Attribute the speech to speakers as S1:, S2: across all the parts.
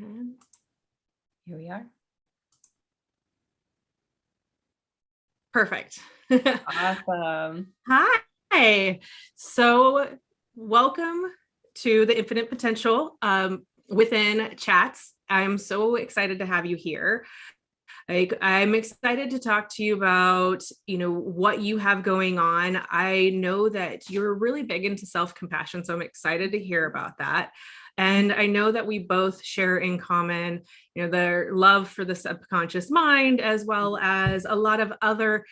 S1: And here we are. Perfect.
S2: Awesome.
S1: Hi. So welcome to the Infinite Potential within Chats. I'm so excited to have you here. I'm excited to talk to you about, what you have going on. I know that you're really big into self-compassion, so I'm excited to hear about that. And I know that we both share in common, the love for the subconscious mind, as well as a lot of other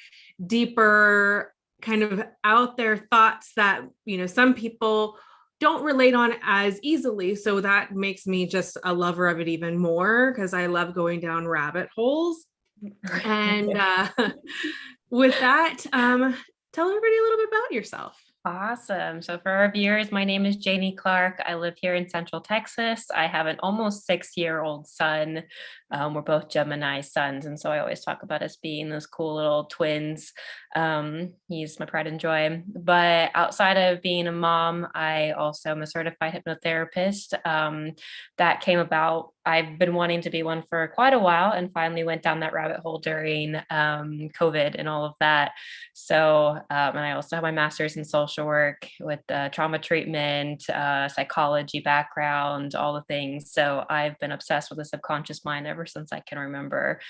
S1: deeper kind of out there thoughts that, some people don't relate on as easily. So that makes me just a lover of it even more, because I love going down rabbit holes. And with that, tell everybody a little bit about yourself.
S2: Awesome. So for our viewers, my name is Jani Clark. I live here in Central Texas. I have an almost 6-year-old son. We're both Gemini sons. And so I always talk about us being those cool little twins. He's my pride and joy. But outside of being a mom, I also am a certified hypnotherapist. That came about. I've been wanting to be one for quite a while and finally went down that rabbit hole during COVID and all of that. So, and I also have my master's in social work with trauma treatment, psychology background, all the things. So I've been obsessed with the subconscious mind ever since I can remember.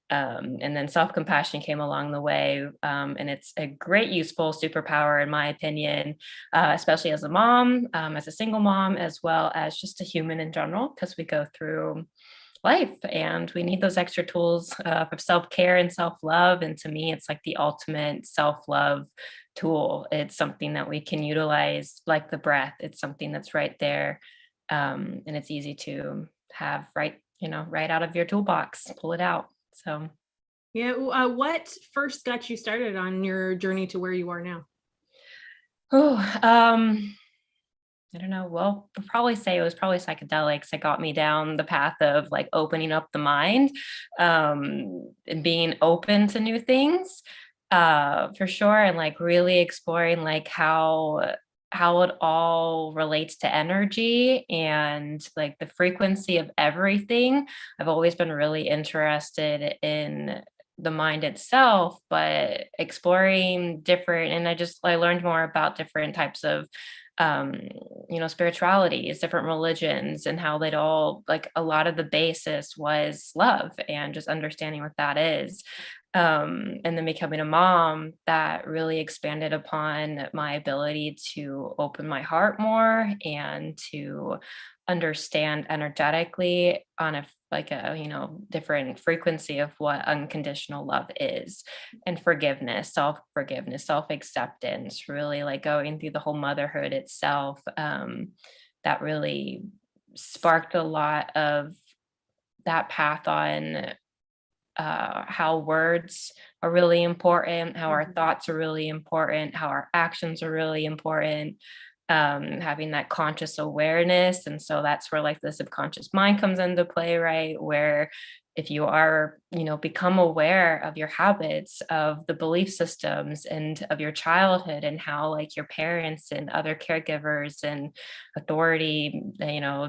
S2: And then self-compassion came along the way. And it's a great, useful superpower, in my opinion, especially as a mom, as a single mom, as well as just a human in general, because we go through life and we need those extra tools for self-care and self-love. And to me, it's like the ultimate self-love tool. It's something that we can utilize like the breath. It's something that's right there. And it's easy to have right out of your toolbox, pull it out. So,
S1: yeah. What first got you started on your journey to where you are now?
S2: I don't know. Well, I'll probably say it was probably psychedelics that got me down the path of like opening up the mind, and being open to new things, for sure. And like really exploring like how it all relates to energy and like the frequency of everything. I've always been really interested in the mind itself, but exploring different, and I learned more about different types of spiritualities, different religions, and how they'd all, like, a lot of the basis was love and just understanding what that is. And then becoming a mom, that really expanded upon my ability to open my heart more and to understand energetically on a different frequency of what unconditional love is, and self-forgiveness, self-acceptance, really like going through the whole motherhood itself. That really sparked a lot of that path on how words are really important, how our thoughts are really important, how our actions are really important, having that conscious awareness. And so that's where like the subconscious mind comes into play, right? Where if you are, become aware of your habits, of the belief systems, and of your childhood, and how like your parents and other caregivers and authority,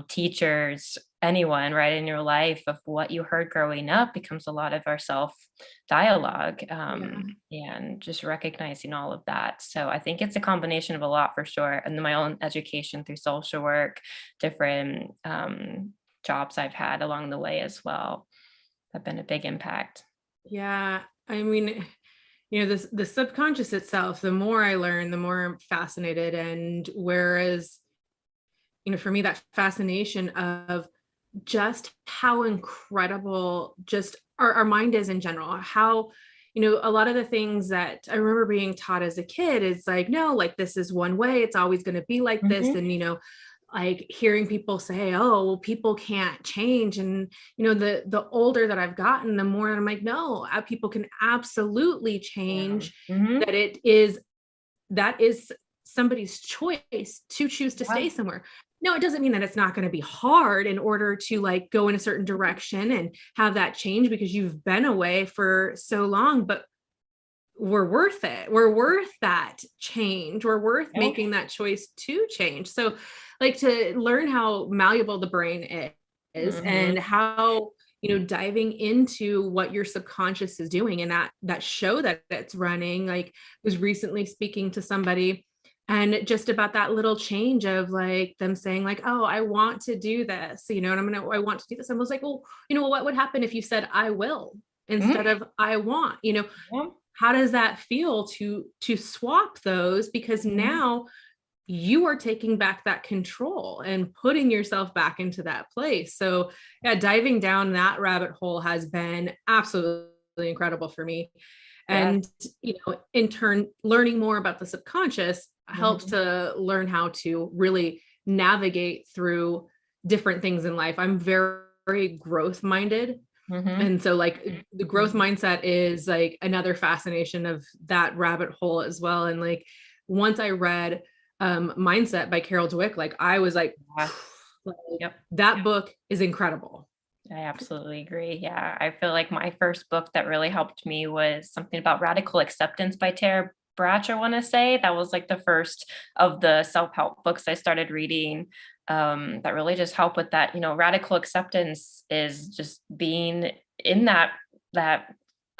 S2: teachers, anyone right in your life, of what you heard growing up becomes a lot of our self dialogue, and just recognizing all of that. So I think it's a combination of a lot, for sure. And then my own education through social work, different jobs I've had along the way as well, have been a big impact.
S1: Yeah. I mean, the subconscious itself, the more I learn, the more I'm fascinated. And whereas, for me, that fascination of just how incredible just our mind is in general, how, a lot of the things that I remember being taught as a kid is like, no, like this is one way, it's always going to be like this. And, like hearing people say, oh, well, people can't change. And, the older that I've gotten, the more I'm like, no, people can absolutely change.
S2: Yeah.
S1: That is somebody's choice to choose to stay somewhere. No, it doesn't mean that it's not going to be hard in order to like go in a certain direction and have that change, because you've been away for so long, but we're worth it. We're worth that change. We're worth making that choice to change. So like to learn how malleable the brain
S2: Mhm.
S1: and how, diving into what your subconscious is doing, and that show that's running, like, was recently speaking to somebody, and just about that little change of like them saying like, oh, I want to do this, and I want to do this. I was like, well, what would happen if you said I will instead
S2: Mhm.
S1: of I want?
S2: Yeah.
S1: How does that feel to swap those? Because
S2: Mhm.
S1: now you are taking back that control and putting yourself back into that place. So yeah, diving down that rabbit hole has been absolutely incredible for me.
S2: Yes.
S1: And in turn, learning more about the subconscious helps
S2: Mhm.
S1: to learn how to really navigate through different things in life. I'm very, very growth minded,
S2: Mhm.
S1: and so like the growth mindset is like another fascination of that rabbit hole as well. And like once I read Mindset by Carol Dweck, like I was like,
S2: Yeah.
S1: like,
S2: Yep.
S1: that book is incredible.
S2: I absolutely agree. Yeah. I feel like my first book that really helped me was something about radical acceptance by Tara Brach, I want to say. That was like the first of the self-help books I started reading, that really just help with that. Radical acceptance is just being in that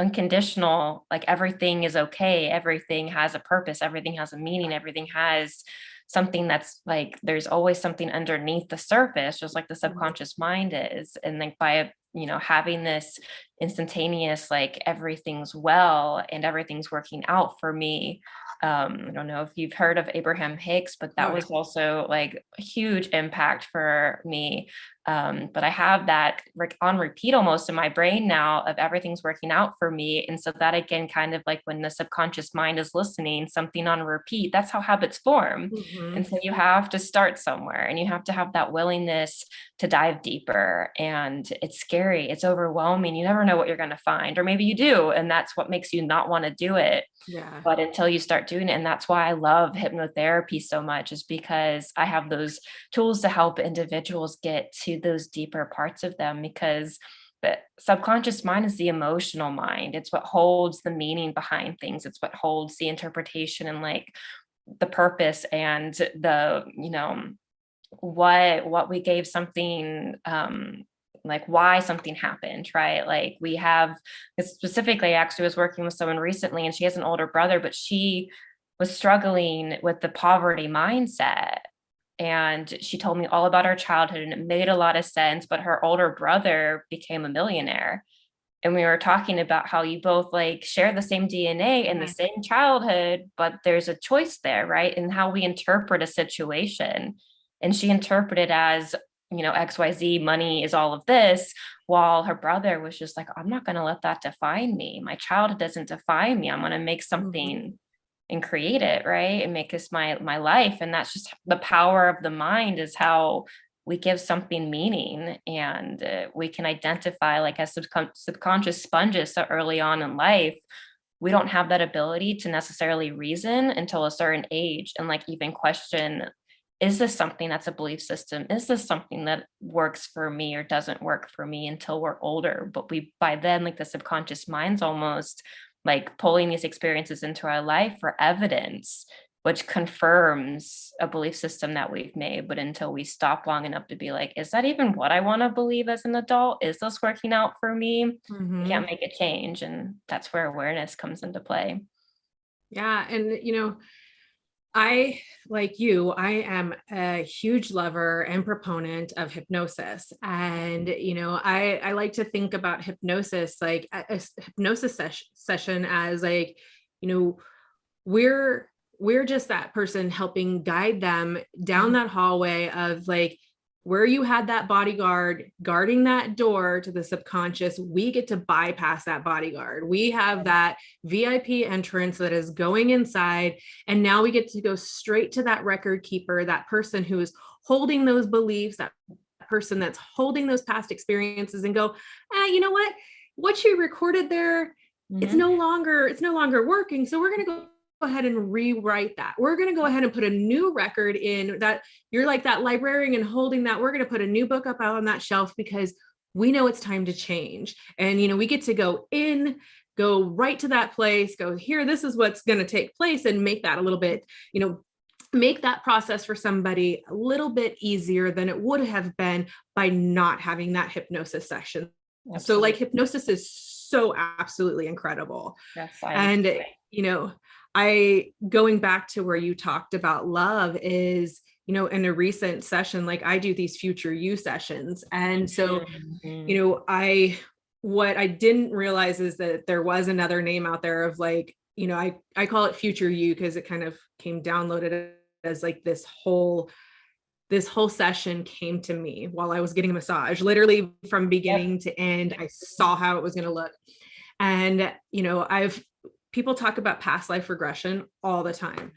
S2: unconditional, like everything is okay, everything has a purpose, everything has a meaning, everything has something that's like there's always something underneath the surface, just like the
S1: Mhm.
S2: subconscious mind is. And like by having this instantaneous, like everything's well and everything's working out for me. I don't know if you've heard of Abraham Hicks, but that
S1: Oh yeah.
S2: was also like a huge impact for me. But I have that on repeat almost in my brain now of everything's working out for me. And so that again, kind of like when the subconscious mind is listening, something on repeat, that's how habits form.
S1: Hmm.
S2: And so you have to start somewhere and you have to have that willingness to dive deeper. And it's scary, it's overwhelming. You never know what you're going to find, or maybe you do. And that's what makes you not want to do it.
S1: Yeah.
S2: But until you start doing it, and that's why I love hypnotherapy so much, is because I have those tools to help individuals get to those deeper parts of them. Because the subconscious mind is the emotional mind. It's what holds the meaning behind things. It's what holds the interpretation and like the purpose and the what we gave something, like why something happened, right? Like we have, 'cause specifically, I actually was working with someone recently and she has an older brother, but she was struggling with the poverty mindset. And she told me all about her childhood and it made a lot of sense, but her older brother became a millionaire. And we were talking about how you both like share the same DNA and the
S1: Yeah.
S2: same childhood, but there's a choice there, right? And how we interpret a situation. And she interpreted as, XYZ, money is all of this, while her brother was just like, I'm not going to let that define me. My childhood doesn't define me. I'm going to make
S1: Hmm.
S2: something and create it, right? And make this my life. And that's just the power of the mind, is how we give something meaning. And we can identify like as subconscious sponges so early on in life. We don't have that ability to necessarily reason until a certain age and like even question, is this something that's a belief system? Is this something that works for me or doesn't work for me, until we're older? But we, by then, like the subconscious mind's almost like pulling these experiences into our life for evidence, which confirms a belief system that we've made. But until we stop long enough to be like, is that even what I want to believe as an adult? Is this working out for me? We
S1: Hmm.
S2: can't make a change. And that's where awareness comes into play.
S1: Yeah. And I, like you, I am a huge lover and proponent of hypnosis. And, I like to think about hypnosis, like a hypnosis session as like, you know, we're we're just that person helping guide them down
S2: Mhm.
S1: that hallway of like where you had that bodyguard guarding that door to the subconscious. We get to bypass that bodyguard. We have that VIP entrance that is going inside, and now we get to go straight to that record keeper, that person who is holding those beliefs, that person that's holding those past experiences, and go, you know what you recorded there,
S2: Mhm.
S1: it's no longer working, so we're going to go ahead and rewrite that. We're going to go ahead and put a new record in that. You're like that librarian and holding that. We're going to put a new book up out on that shelf because we know it's time to change. And, we get to go in, go right to that place, go here, this is what's going to take place, and make that a little bit, make that process for somebody a little bit easier than it would have been by not having that hypnosis session. So like hypnosis is so absolutely incredible.
S2: Yes,
S1: And, you know, I going back to where you talked about love is, you know, in a recent session, like I do these future you sessions. And so, you know, what I didn't realize is that there was another name out there of like, you know, I call it future you because it kind of came downloaded as like this whole session came to me while I was getting a massage, literally from beginning to end. I saw how it was going to look. And, you know, people talk about past life regression all the time,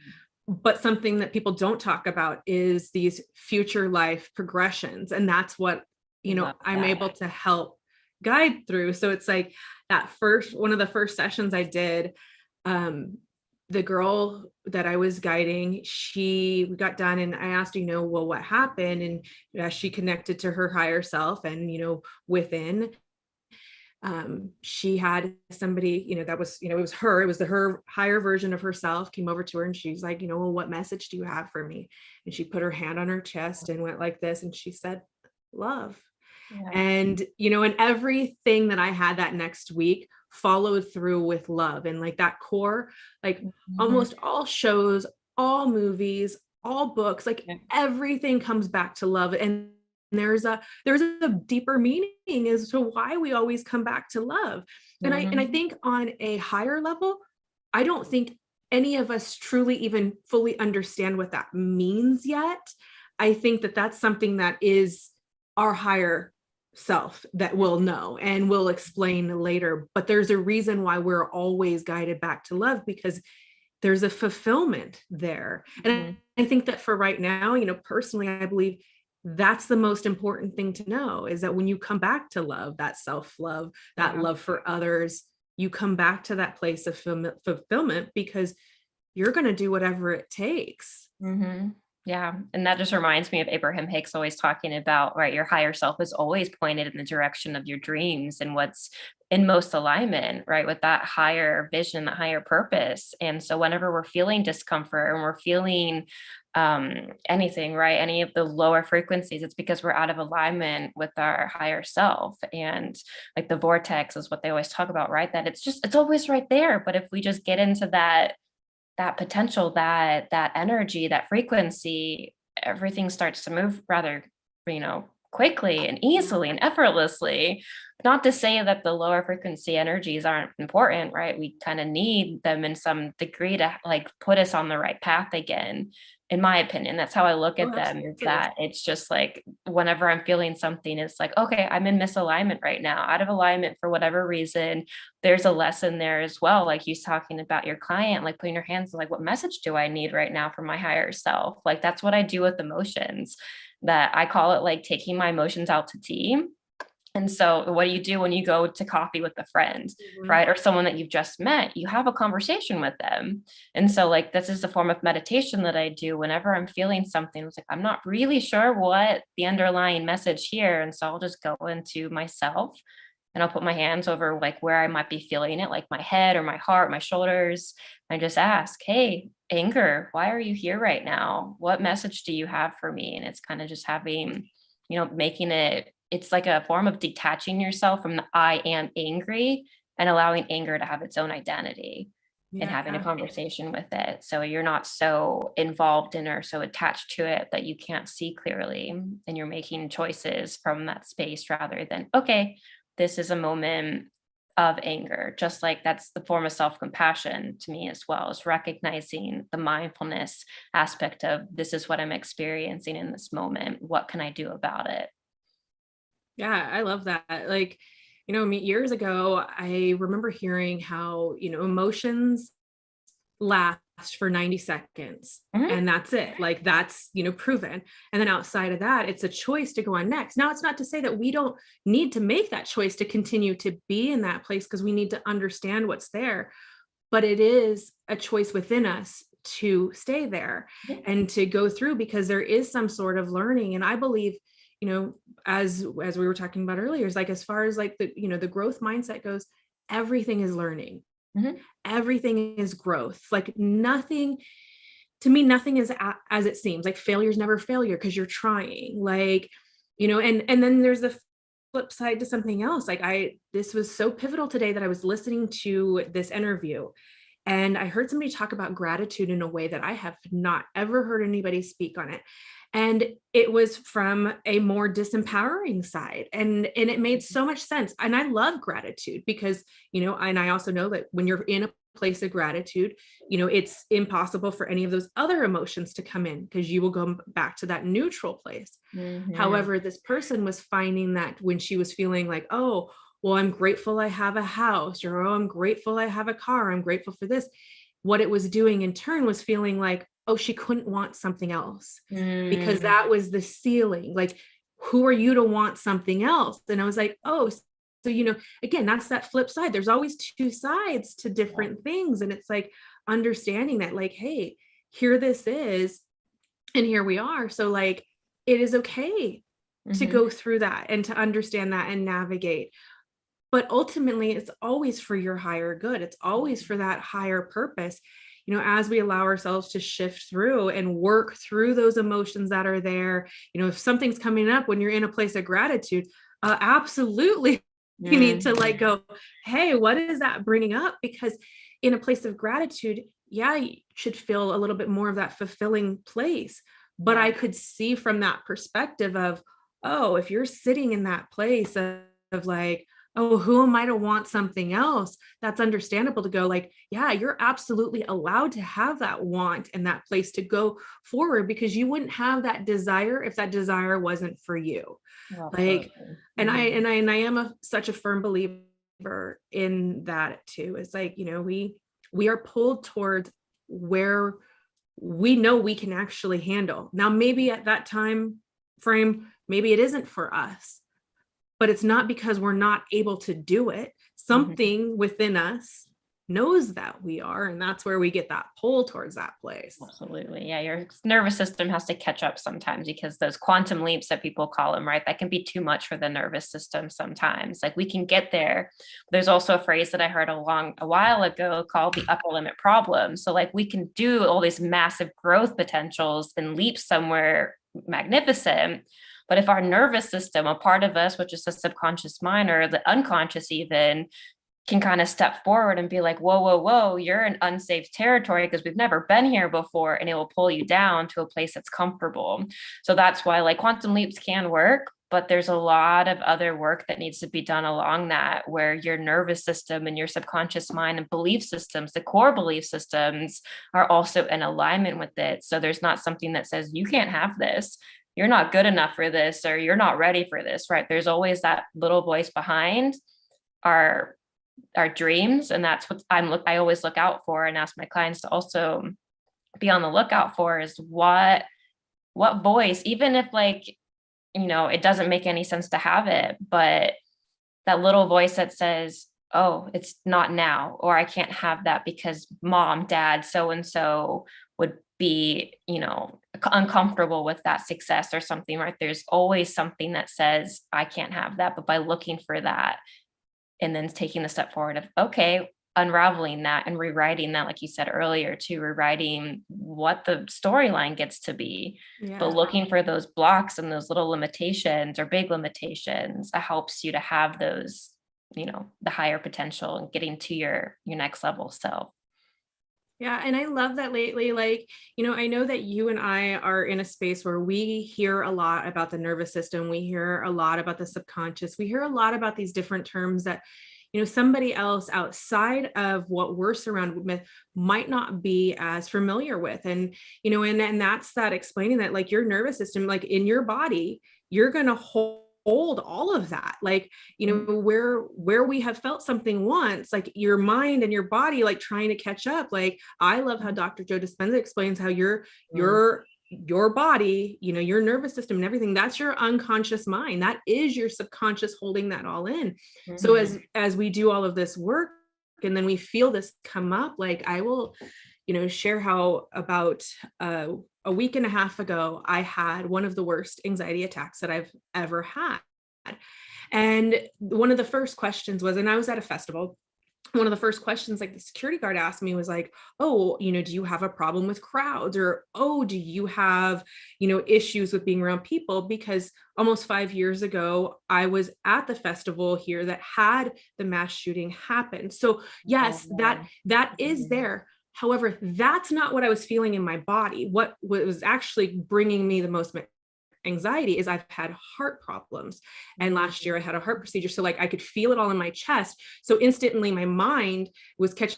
S1: but something that people don't talk about is these future life progressions. And that's what, you know, I'm able to help guide through. So it's like one of the first sessions I did, the girl that I was guiding, we got done and I asked, you know, well, what happened? And she connected to her higher self and, you know, within, she had somebody, you know, that was, you know, it was her higher version of herself came over to her and she's like, you know, well, what message do you have for me? And she put her hand on her chest and went like this. And she said, love. And, you know, and everything that I had that next week followed through with love and like that core, like almost all shows, all movies, all books, like everything comes back to love. And there's a deeper meaning as to why we always come back to love. And I think on a higher level, I don't think any of us truly even fully understand what that means yet. I think that that's something that is our higher self that will know and will explain later. But there's a reason why we're always guided back to love, because there's a fulfillment there. And I think that for right now, you know, personally, I believe that's the most important thing to know, is that when you come back to love, that self-love, that love for others, you come back to that place of fulfillment because you're going to do whatever it takes.
S2: Yeah. And that just reminds me of Abraham Hicks always talking about, right, your higher self is always pointed in the direction of your dreams and what's in most alignment, right, with that higher vision, that higher purpose. And so whenever we're feeling discomfort and we're feeling anything, right, any of the lower frequencies, it's because we're out of alignment with our higher self. And like the vortex is what they always talk about, right, that it's always right there. But if we just get into that potential, that energy, that frequency, everything starts to move rather, you know, quickly and easily and effortlessly. Not to say that the lower frequency energies aren't important, right? We kind of need them in some degree to like put us on the right path again. In my opinion, that's how I look at them, is that it's just like whenever I'm feeling something, it's like, okay, I'm in misalignment right now, out of alignment for whatever reason. There's a lesson there as well. Like you talking about your client, like putting your hands on like, what message do I need right now from my higher self? Like that's what I do with emotions, that I call it like taking my emotions out to tea. And so what do you do when you go to coffee with a friend, right? Or someone that you've just met, you have a conversation with them. And so like, this is a form of meditation that I do whenever I'm feeling something. It's like, I'm not really sure what the underlying message here. And so I'll just go into myself and I'll put my hands over like where I might be feeling it, like my head or my heart, my shoulders, and just ask, hey, anger, why are you here right now? What message do you have for me? And it's kind of just having, you know, making it's like a form of detaching yourself from the I am angry and allowing anger to have its own identity and having a conversation with it. So you're not so involved in or so attached to it that you can't see clearly. And you're making choices from that space rather than, okay, this is a moment of anger. Just like that's the form of self-compassion to me as well, is recognizing the mindfulness aspect of this is what I'm experiencing in this moment. What can I do about it?
S1: Yeah, I love that. Like, you know, years ago, I remember hearing how, you know, emotions last for 90 seconds and that's it. Like that's, you know, proven. And then outside of that, it's a choice to go on next. Now, it's not to say that we don't need to make that choice to continue to be in that place, because we need to understand what's there, but it is a choice within us to stay there and to go through, because there is some sort of learning. And I believe, you know, as we were talking about earlier, is like, as far as like the, you know, the growth mindset goes, everything is learning. Everything is growth. Like nothing to me, nothing is as it seems. Like failure is never failure because you're trying. Like, and then there's the flip side to something else. Like this was so pivotal today that I was listening to this interview and I heard somebody talk about gratitude in a way that I have not ever heard anybody speak on it. And it was from a more disempowering side. And it made so much sense. And I love gratitude because, and I also know that when you're in a place of gratitude, it's impossible for any of those other emotions to come in because you will go back to that neutral place.
S2: Mm-hmm.
S1: However, this person was finding that when she was feeling like, oh, well, I'm grateful I have a house, or oh, I'm grateful I have a car, I'm grateful for this. What it was doing in turn was feeling like, oh, she couldn't want something else because that was the ceiling. Like, who are you to want something else? And I was like, oh, so, again, that's that flip side. There's always two sides to different things. And it's like understanding that, like, hey, here this is, and here we are. So like, it is okay to go through that and to understand that and navigate. But ultimately, it's always for your higher good. It's always for that higher purpose. As we allow ourselves to shift through and work through those emotions that are there, if something's coming up when you're in a place of gratitude, absolutely, you need to like go, hey, what is that bringing up? Because in a place of gratitude, yeah, you should feel a little bit more of that fulfilling place. But I could see from that perspective of, oh, if you're sitting in that place of like, oh, who am I to want something else? That's understandable to go like, yeah, you're absolutely allowed to have that want and that place to go forward because you wouldn't have that desire if that desire wasn't for you. Like, and I am such a firm believer in that too. It's like, we are pulled towards where we know we can actually handle. Now, maybe at that time frame, maybe it isn't for us. But it's not because we're not able to do it. Something within us knows that we are, and that's where we get that pull towards that place.
S2: Absolutely. Yeah. Your nervous system has to catch up sometimes because those quantum leaps that people call them, right? That can be too much for the nervous system sometimes. Like we can get there. There's also a phrase that I heard a while ago called the upper limit problem. So like we can do all these massive growth potentials and leaps somewhere magnificent. But if our nervous system, a part of us, which is the subconscious mind or the unconscious even, can kind of step forward and be like, whoa, you're in unsafe territory because we've never been here before. And it will pull you down to a place that's comfortable. So that's why like quantum leaps can work, but there's a lot of other work that needs to be done along that, where your nervous system and your subconscious mind and belief systems, the core belief systems, are also in alignment with it. So there's not something that says you can't have this, you're not good enough for this, or you're not ready for this, right? There's always that little voice behind our dreams. And that's what I always look out for and ask my clients to also be on the lookout for, is what voice, even if like, it doesn't make any sense to have it, but that little voice that says, oh, it's not now, or I can't have that because mom, dad, so-and-so would be, uncomfortable with that success or something, right? There's always something that says, I can't have that. But by looking for that and then taking the step forward of, okay, unraveling that and rewriting that, like you said earlier, to rewriting what the storyline gets to be, but looking for those blocks and those little limitations or big limitations, helps you to have those, the higher potential and getting to your next level self.
S1: Yeah. And I love that lately, like, I know that you and I are in a space where we hear a lot about the nervous system. We hear a lot about the subconscious. We hear a lot about these different terms that, somebody else outside of what we're surrounded with might not be as familiar with. And, and that's that explaining that like your nervous system, like in your body, you're going to hold all of that, like where we have felt something once, like your mind and your body like trying to catch up. Like I love how Dr. Joe Dispenza explains how your body, your nervous system and everything, that's your unconscious mind, that is your subconscious holding that all in. So as we do all of this work and then we feel this come up, like I will share how about a week and a half ago, I had one of the worst anxiety attacks that I've ever had. And one of the first questions was, and I was at a festival one of the first questions like the security guard asked me was like, oh, do you have a problem with crowds? Or, oh, do you have, issues with being around people? Because almost 5 years ago, I was at the festival here that had the mass shooting happen. So yes, that is there. However, that's not what I was feeling in my body. What was actually bringing me the most anxiety is I've had heart problems. And last year I had a heart procedure. So like I could feel it all in my chest. So instantly my mind was catching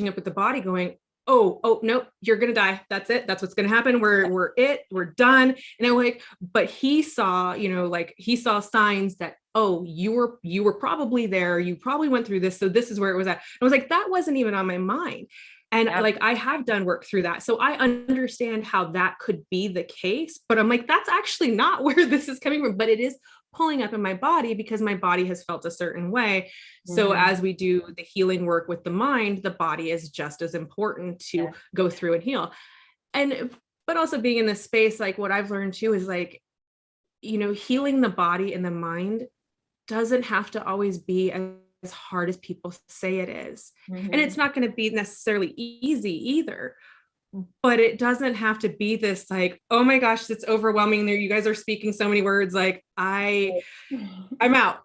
S1: up with the body going, oh, no, you're going to die. That's it. That's what's going to happen. We're done. And I'm like, but he saw, he saw signs that, oh, you were probably there. You probably went through this. So this is where it was at. I was like, that wasn't even on my mind. And like, I have done work through that. So I understand how that could be the case, but I'm like, that's actually not where this is coming from, but it is pulling up in my body because my body has felt a certain way. So as we do the healing work with the mind, the body is just as important to go through and heal. But also being in this space, like what I've learned too, is like, healing the body and the mind doesn't have to always be as hard as people say it is. And it's not going to be necessarily easy either, but it doesn't have to be this like, oh my gosh, it's overwhelming there. You guys are speaking so many words. Like I'm out.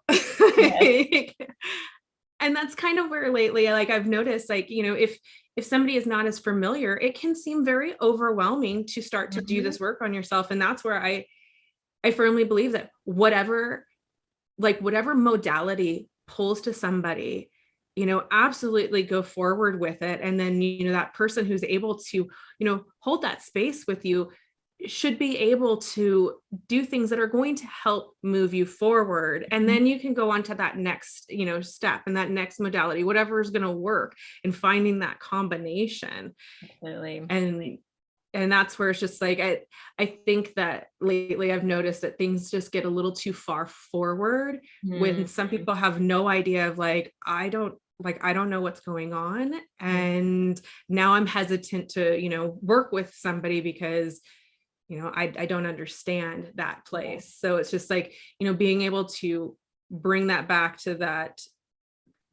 S1: And that's kind of where lately, like I've noticed, like, if somebody is not as familiar, it can seem very overwhelming to start to do this work on yourself. And that's where I firmly believe that whatever modality pulls to somebody, absolutely go forward with it. And then, that person who's able to, hold that space with you should be able to do things that are going to help move you forward. And then you can go on to that next, step and that next modality, whatever is going to work, and finding that combination. Absolutely. And that's where it's just like, I think that lately I've noticed that things just get a little too far forward when some people have no idea of like, I don't know what's going on. And now I'm hesitant to, work with somebody because, I don't understand that place. So it's just like, being able to bring that back to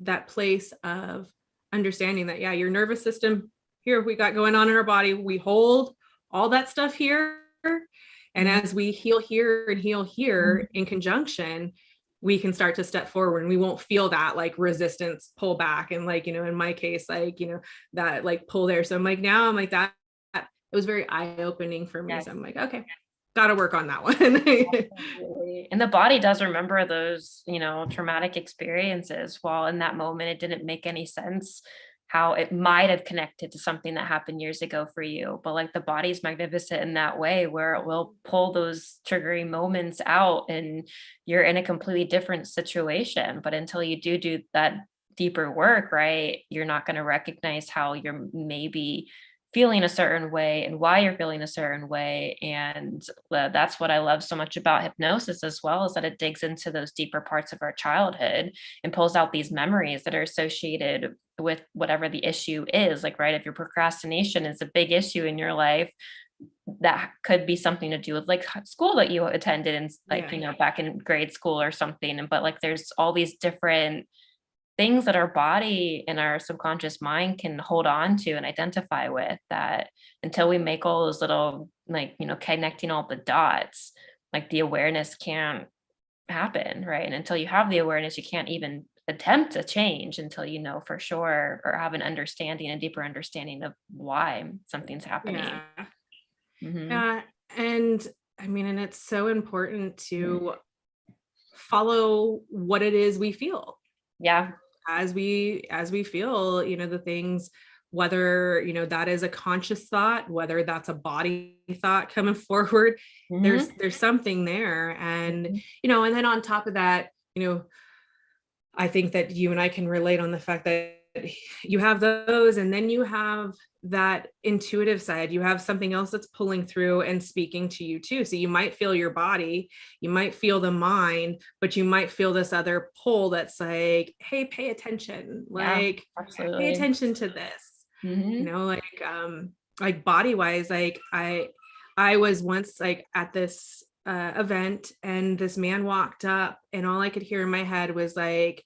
S1: that place of understanding that, your nervous system, here we got going on in our body, we hold all that stuff here. And as we heal here and heal here in conjunction, we can start to step forward and we won't feel that like resistance pull back. And like, in my case, like, that like pull there. So I'm like, now I'm like that, it was very eye-opening for me. Yes. So I'm like, okay, got to work on that one.
S2: And the body does remember those, traumatic experiences. While in that moment, it didn't make any sense how it might have connected to something that happened years ago for you. But like the body's magnificent in that way, where it will pull those triggering moments out and you're in a completely different situation. But until you do that deeper work, right, you're not going to recognize how you're maybe feeling a certain way and why you're feeling a certain way. And that's what I love so much about hypnosis as well, is that it digs into those deeper parts of our childhood and pulls out these memories that are associated with whatever the issue is. Like, right, if your procrastination is a big issue in your life, that could be something to do with like school that you attended and like, back in grade school or something. But like, there's all these different things that our body and our subconscious mind can hold on to and identify with, that until we make all those little, like, connecting all the dots, like the awareness can't happen, right? And until you have the awareness, you can't even attempt to change until you know for sure, or have an understanding, a deeper understanding of why something's happening.
S1: Yeah. And I mean, and it's so important to follow what it is we feel. Yeah. As we feel, the things, whether, that is a conscious thought, whether that's a body thought coming forward, there's something there. And, and then on top of that, I think that you and I can relate on the fact that you have those, and then you have that intuitive side. You have something else that's pulling through and speaking to you too. So you might feel your body, you might feel the mind, but you might feel this other pull that's like, hey, pay attention, like pay attention to this, like body wise. Like I was once like at this event, and this man walked up, and all I could hear in my head was like,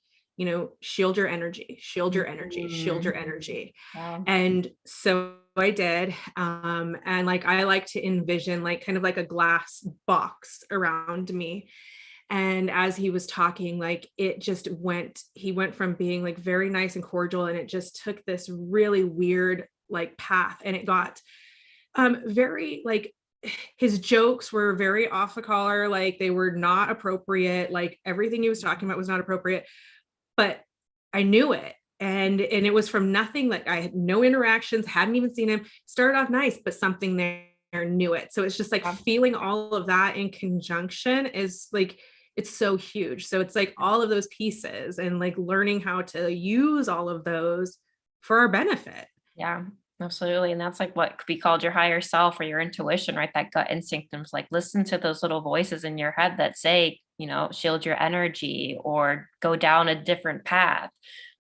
S1: shield your energy, shield your energy, shield your
S2: Mm.
S1: energy.
S2: Wow.
S1: And so I did. And like, I like to envision like kind of like a glass box around me. And as he was talking, like he went from being like very nice and cordial, and it just took this really weird like path, and it got very like, his jokes were very off the collar, like they were not appropriate, like everything he was talking about was not appropriate, but I knew it. And it was from nothing, like I had no interactions, hadn't even seen him, started off nice, but something there knew it. So it's just like
S2: Wow.
S1: feeling all of that in conjunction is like, it's so huge. So it's like all of those pieces and like learning how to use all of those for our benefit.
S2: Yeah, absolutely. And that's like what could be called your higher self or your intuition, right? That gut instinct. And it's like, listen to those little voices in your head that say, shield your energy or go down a different path,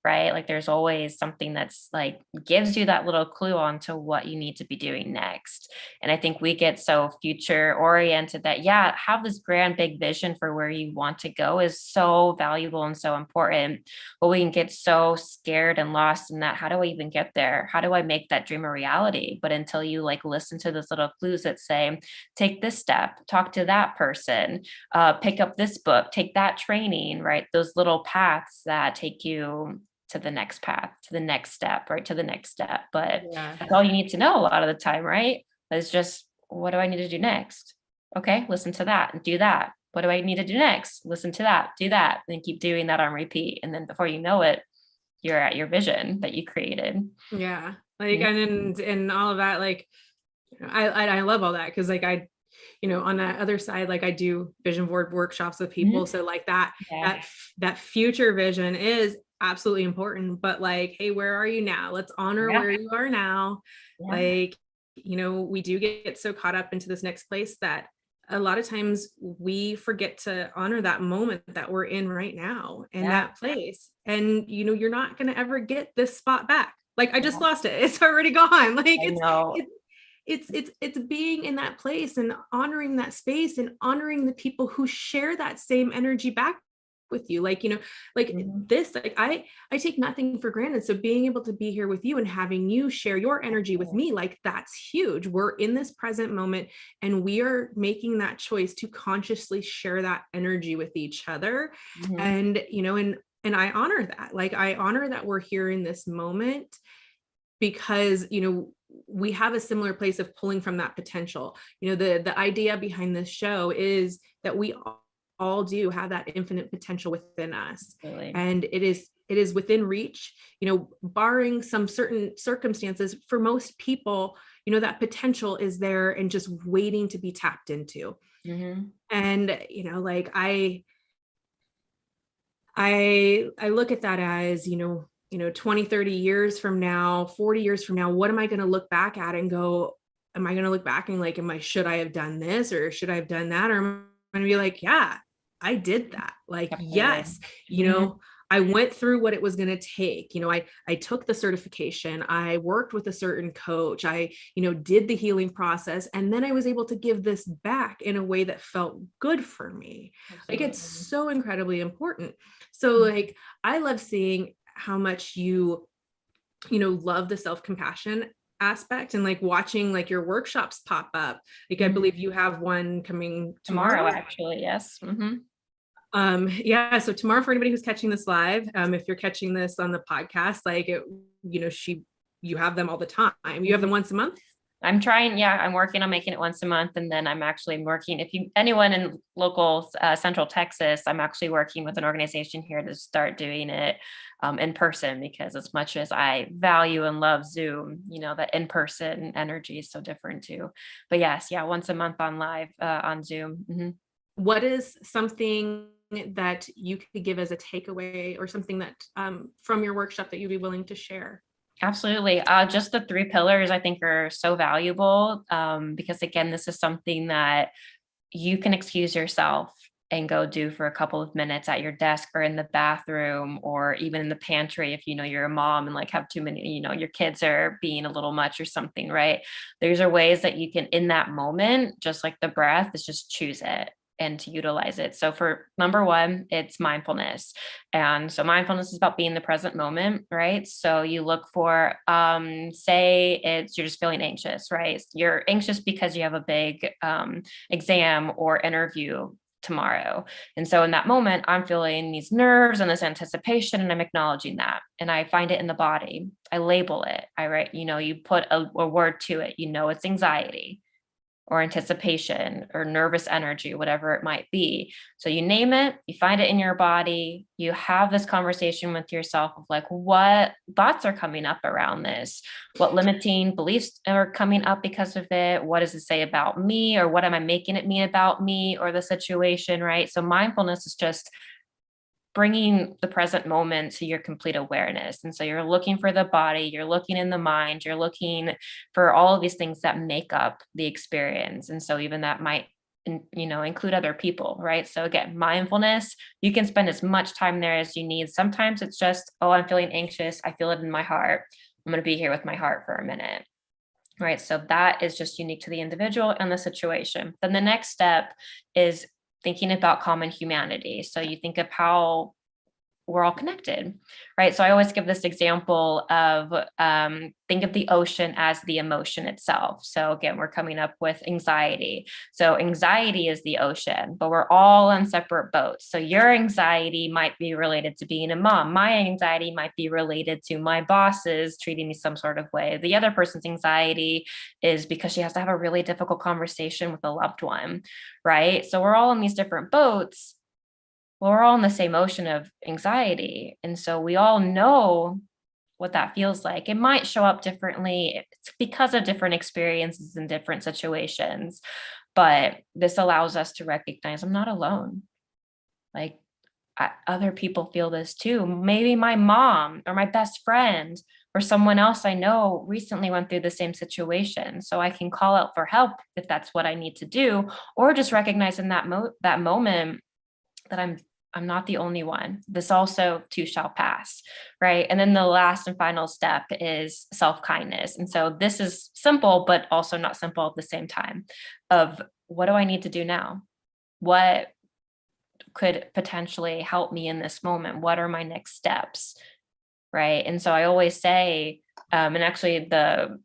S2: right? Like there's always something that's like gives you that little clue onto what you need to be doing next. And I think we get so future oriented that, yeah, have this grand big vision for where you want to go is so valuable and so important. But we can get so scared and lost in that. How do I even get there? How do I make that dream a reality? But until you like listen to those little clues that say, take this step, talk to that person, pick up this book, take that training, right? Those little paths that take you to the next path, to the next step, right? To the next step. But
S1: Yeah.
S2: that's all you need to know a lot of the time, right? It's just, what do I need to do next? Okay, listen to that and do that. What do I need to do next? Listen to that, do that, and keep doing that on repeat. And then before you know it, you're at your vision that you created.
S1: Yeah. Like,
S2: Yeah.
S1: and all of that, like, I love all that. Cause like on that other side, like I do vision board workshops with people.
S2: Mhm.
S1: So like that,
S2: Yeah.
S1: that future vision is absolutely important, but like, hey, where are you now? Let's honor
S2: Yeah.
S1: where you are now.
S2: Yeah.
S1: Like, we do get so caught up into this next place that a lot of times we forget to honor that moment that we're in right now and
S2: Yeah.
S1: that place. And you're not going to ever get this spot back. Like I just
S2: Yeah.
S1: lost it. It's already gone. Like
S2: I know.
S1: it's being in that place and honoring that space and honoring the people who share that same energy back with you, like like
S2: Mhm.
S1: this, like I take nothing for granted. So being able to be here with you and having you share your energy with me, like that's huge. We're in this present moment and we are making that choice to consciously share that energy with each other.
S2: Mhm.
S1: And and I honor that. Like I honor that we're here in this moment because we have a similar place of pulling from that potential. The idea behind this show is that we all do have that infinite potential within us,
S2: Really.
S1: and it is within reach, barring some certain circumstances. For most people, that potential is there and just waiting to be tapped into.
S2: Mhm.
S1: And like I look at that as 20, 30 years from now, 40 years from now, what am I going to look back at and go, am I going to look back and like, should I have done this or should I have done that? Or am I going to be like, yeah, I did that. Like,
S2: Absolutely.
S1: yes,
S2: Mhm.
S1: I went through what it was going to take. I took the certification. I worked with a certain coach. I, did the healing process. And then I was able to give this back in a way that felt good for me. Like, it's
S2: Absolutely.
S1: so incredibly important. So like, I love seeing how much love the self-compassion aspect and like watching like your workshops pop up. Like I
S2: Mhm.
S1: believe you have one coming
S2: Tomorrow,
S1: tomorrow.
S2: actually, yes. Mhm.
S1: Yeah, so tomorrow, for anybody who's catching this live, if you're catching this on the podcast, like you have them all the time. You have them
S2: Mhm.
S1: once a month.
S2: I'm trying, yeah, I'm working on making it once a month, and then I'm actually working, if anyone in local, Central Texas, I'm actually working with an organization here to start doing it, in person, because as much as I value and love Zoom, that in-person energy is so different too. But yes, yeah, once a month on live, on Zoom. Mhm.
S1: What is something that you could give as a takeaway or something that from your workshop that you'd be willing to share?
S2: Absolutely. Just the three pillars I think are so valuable, because again, this is something that you can excuse yourself and go do for a couple of minutes at your desk or in the bathroom or even in the pantry if you're a mom and like have too many, your kids are being a little much or something, right? These are ways that you can, in that moment, just like the breath, is just choose it and to utilize it. So for number one, it's mindfulness. And so mindfulness is about being in the present moment, right? So you look for, say you're just feeling anxious, right? You're anxious because you have a big exam or interview tomorrow. And so in that moment, I'm feeling these nerves and this anticipation, and I'm acknowledging that. And I find it in the body. I label it. I write, you put a word to it, it's anxiety or anticipation or nervous energy, whatever it might be. So you name it, you find it in your body, you have this conversation with yourself of like, what thoughts are coming up around this? What limiting beliefs are coming up because of it? What does it say about me? Or what am I making it mean about me or the situation, right? So mindfulness is just bringing the present moment to your complete awareness. And so you're looking for the body, you're looking in the mind, you're looking for all of these things that make up the experience. And so even that might, include other people, right? So again, mindfulness, you can spend as much time there as you need. Sometimes it's just, oh, I'm feeling anxious. I feel it in my heart. I'm going to be here with my heart for a minute. Right. So that is just unique to the individual and the situation. Then the next step is thinking about common humanity. So you think of how we're all connected, right? So I always give this example of think of the ocean as the emotion itself. So again, we're coming up with anxiety. So anxiety is the ocean, but we're all on separate boats. So your anxiety might be related to being a mom. My anxiety might be related to my bosses treating me some sort of way. The other person's anxiety is because she has to have a really difficult conversation with a loved one, right? So we're all in these different boats. Well, we're all in the same ocean of anxiety. And so we all know what that feels like. It might show up differently. It's because of different experiences and different situations. But this allows us to recognize I'm not alone. Like other people feel this too. Maybe my mom or my best friend or someone else I know recently went through the same situation. So I can call out for help if that's what I need to do, or just recognize in that moment that I'm not the only one. This also too shall pass, right? And then the last and final step is self-kindness. And so this is simple, but also not simple at the same time of what do I need to do now? What could potentially help me in this moment? What are my next steps? Right. And so I always say, and actually the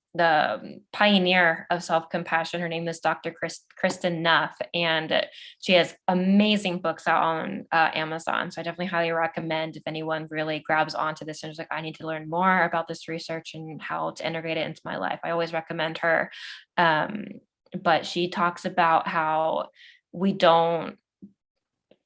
S2: pioneer of self-compassion, her name is Dr. Kristen Nuff, and she has amazing books out on Amazon. So I definitely highly recommend if anyone really grabs onto this and is like, I need to learn more about this research and how to integrate it into my life. I always recommend her. But she talks about how we don't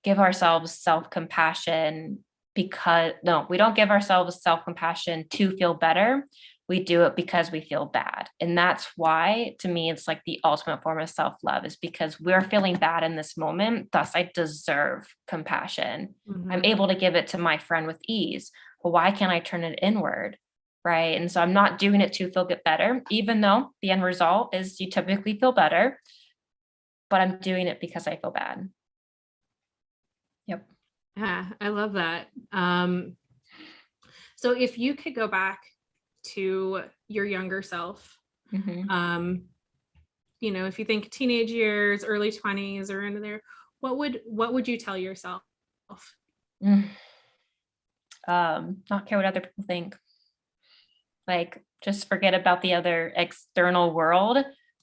S2: give ourselves self-compassion we don't give ourselves self-compassion to feel better. We do it because we feel bad. And that's why, to me, it's like the ultimate form of self-love is because we're feeling bad in this moment. Thus, I deserve compassion.
S1: Mm-hmm.
S2: I'm able to give it to my friend with ease. Well, why can't I turn it inward? Right. And so I'm not doing it to feel get better, even though the end result is you typically feel better, but I'm doing it because I feel bad. Yep.
S1: Yeah, I love that. So if you could go back to your younger self,
S2: Mm-hmm.
S1: If you think teenage years, early 20s or into there, what would you tell yourself?
S2: Not care what other people think. Like, just forget about the other external world.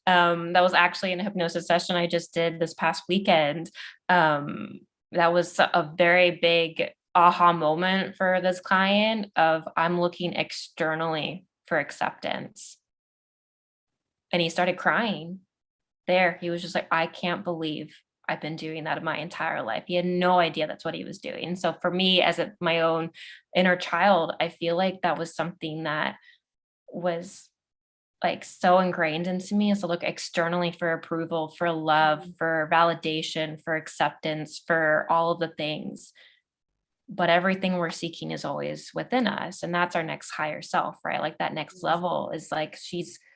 S2: That was actually in a hypnosis session I just did this past weekend. That was a very big aha moment for this client of I'm looking externally for acceptance. And he started crying there. He was just like, I can't believe I've been doing that my entire life. He had no idea that's what he was doing. So for me, as my own inner child, I feel like that was something that was like so ingrained into me, is to look externally for approval, for love, for validation, for acceptance, for all of the things. But everything we're seeking is always within us. And that's our next higher self, right? Like that next level is like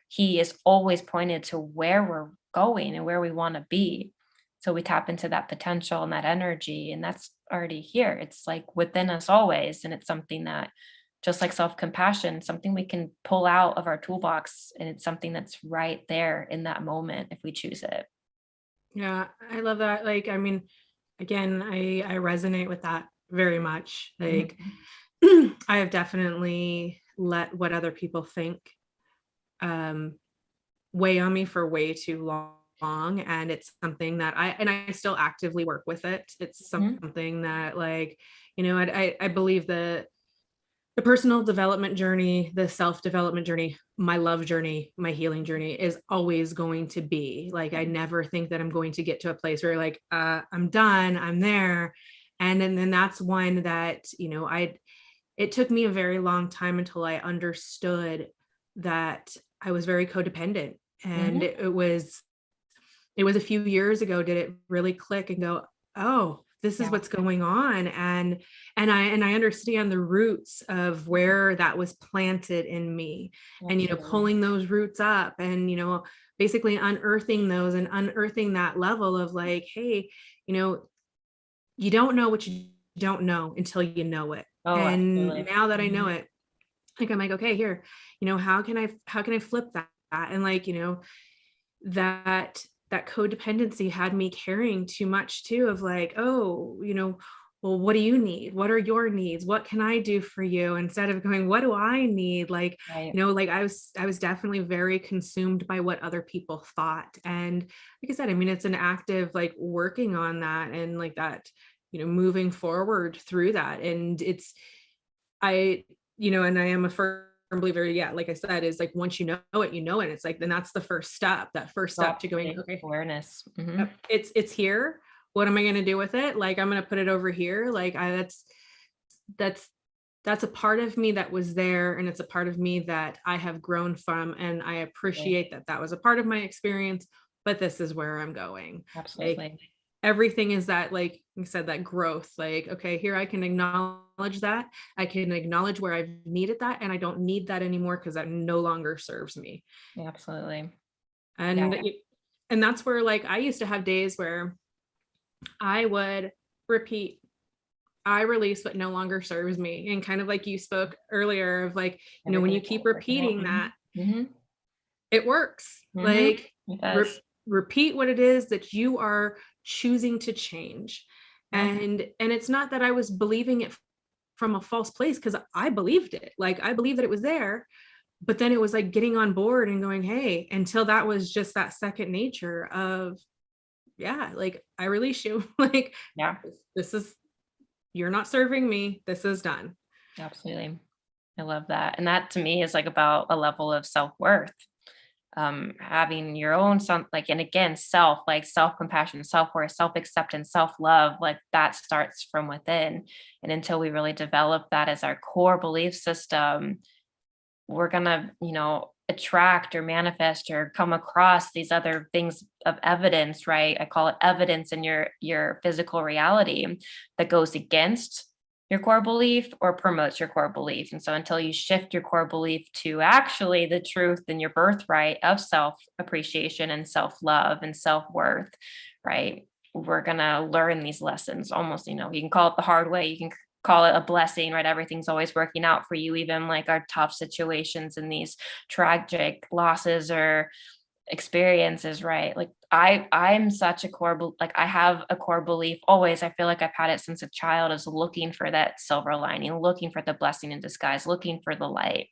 S2: he is always pointed to where we're going and where we want to be. So we tap into that potential and that energy, and that's already here. It's like within us always. And it's something that, just like self-compassion, something we can pull out of our toolbox, and it's something that's right there in that moment if we choose it.
S1: Yeah, I love that. Like, I mean, again, I resonate with that very much. Like,
S2: Mhm.
S1: I have definitely let what other people think um weigh on me for way too long, and it's something that I still actively work with it. It's
S2: Mhm.
S1: something that, like, I believe that the personal development journey, the self-development journey, my love journey, my healing journey is always going to be like, I never think that I'm going to get to a place where, like, I'm done, I'm there. And then that's one that, I it took me a very long time until I understood that I was very codependent. And
S2: Mhm.
S1: it was a few years ago did it really click and go, oh, this is
S2: Yeah,
S1: what's going on. And I understand the roots of where that was planted in me, and
S2: absolutely.
S1: pulling those roots up, and basically unearthing those and unearthing that level of, like, hey, you know you don't know what you don't know until you know it.
S2: Oh,
S1: And
S2: absolutely.
S1: now that I know
S2: Mhm.
S1: it, like, I'm like, okay, here, how can I flip that? And, like, that that codependency had me carrying too much too, of like, oh, well, what do you need? What are your needs? What can I do for you? Instead of going, what do I need? Like,
S2: Right.
S1: like, I was definitely very consumed by what other people thought. And like I said, I mean, it's an active, like, working on that, and like that, moving forward through that. And I, and I am a firm believer, yeah, like I said, is like, once you know it, you know it. It's like, then that's the first step, that first
S2: Oh,
S1: step to going,
S2: absolutely.
S1: okay,
S2: Awareness. Mhm.
S1: yep, it's here. What am I going to do with it? Like, I'm going to put it over here. Like, that's that's a part of me that was there, and it's a part of me that I have grown from, and I
S2: Right.
S1: appreciate that that was a part of my experience, but this is where I'm going. Like,
S2: Absolutely.
S1: everything is that, like you said, that growth. Like, okay, here, I can acknowledge that. I can acknowledge where I've needed that, and I don't need that anymore because that no longer serves me.
S2: Absolutely. Yeah.
S1: And and that's where, like, I used to have days where I would repeat, I release what no longer serves me. And kind of like you spoke earlier of, like, when
S2: Everything
S1: you
S2: is
S1: keep
S2: always working out.
S1: repeating
S2: Mhm.
S1: that,
S2: Mhm.
S1: it works.
S2: Mhm.
S1: Like,
S2: It
S1: re-
S2: does.
S1: repeat what it is that you are choosing to change.
S2: Yep.
S1: And it's not that I was believing it from a false place, because I believed it. Like, I believed that it was there, but then it was like getting on board and going, hey, until that was just that second nature of, yeah, like, I release you. Like,
S2: Yeah.
S1: this is, you're not serving me. This is done.
S2: Absolutely. I love that. And that to me is like about a level of self-worth. Having your own some like, and again, like self-compassion, self-worth, self-acceptance, self-love, like that starts from within. And until we really develop that as our core belief system, we're gonna, attract or manifest or come across these other things of evidence, right? I call it evidence in your physical reality that goes against your core belief or promotes your core belief. And so until you shift your core belief to actually the truth and your birthright of self appreciation and self love and self worth, right? We're going to learn these lessons almost, you can call it the hard way. You can call it a blessing, right? Everything's always working out for you, even like our tough situations and these tragic losses or experiences, right? Like I'm such a like I have a core belief always. I feel like I've had it since a child, is looking for that silver lining, looking for the blessing in disguise, looking for the light,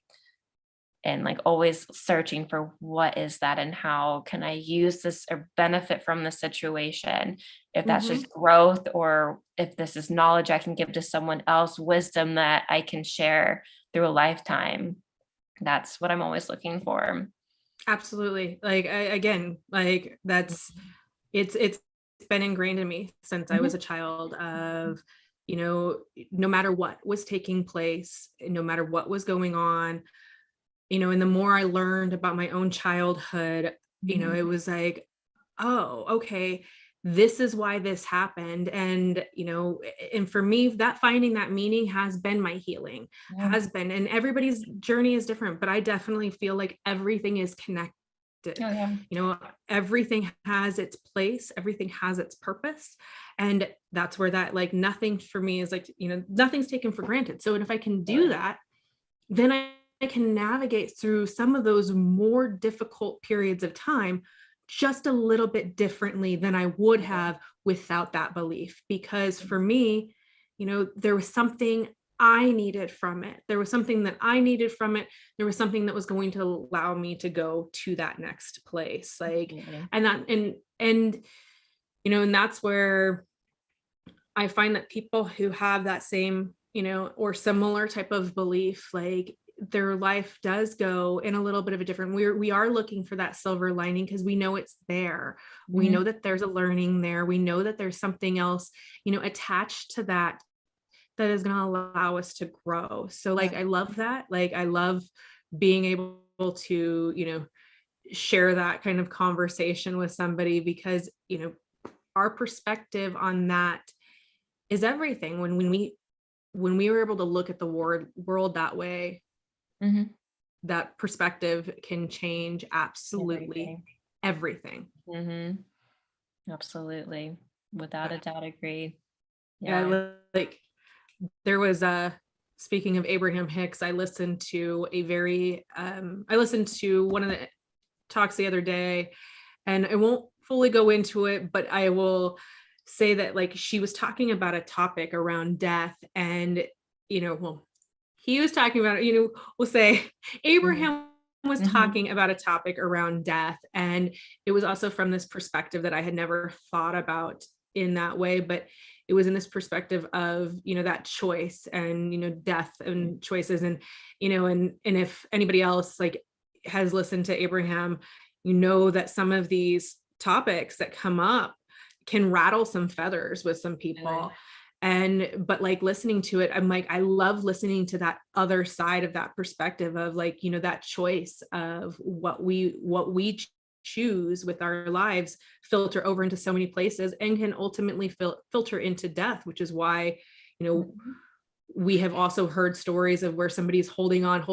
S2: and like always searching for what is that and how can I use this or benefit from the situation, if that's
S1: Mhm.
S2: just growth or if this is knowledge I can give to someone else, wisdom that I can share through a lifetime. That's what I'm always looking for.
S1: Absolutely. Like, again, like, that's, it's been ingrained in me since I was
S2: Mhm.
S1: a child of, no matter what was taking place, no matter what was going on, and the more I learned about my own childhood,
S2: Mhm.
S1: it was like, oh, okay, this is why this happened. And, and for me, that finding that meaning has been my healing,
S2: Yeah.
S1: has been, and everybody's journey is different, but I definitely feel like everything is connected.
S2: Oh yeah.
S1: You know, everything has its place, everything has its purpose. And that's where that, like, nothing for me is like, nothing's taken for granted. So, and if I can do
S2: Really.
S1: that, then I can navigate through some of those more difficult periods of time just a little bit differently than I would have without that belief. Because for me, there was something I needed from it. There was something that I needed from it. There was something that was going to allow me to go to that next place. Like, and and that's where I find that people who have that same, or similar type of belief, like their life does go in a little bit of a different, we are looking for that silver lining because we know it's there. We know that there's a learning there. We know that there's something else, attached to that is going to allow us to grow. So like, I love that. Like, I love being able to, share that kind of conversation with somebody because, our perspective on that is everything. When we were able to look at the world that way, that perspective can change absolutely everything.
S2: Absolutely. Without a doubt, agree.
S1: Like there was speaking of Abraham Hicks, I listened to one of the talks the other day, and I won't fully go into it, but I will say that like she was talking about a topic around death, and he was talking about we'll say Abraham was talking about a topic around death, and it was also from this perspective that I had never thought about in that way, but it was in this perspective of that choice and death and choices, and and if anybody else like has listened to Abraham, that some of these topics that come up can rattle some feathers with some people. But like listening to it, I'm like, I love listening to that other side of that perspective of like, that choice of what we choose with our lives filter over into so many places and can ultimately filter into death, which is why, we have also heard stories of where somebody's holding on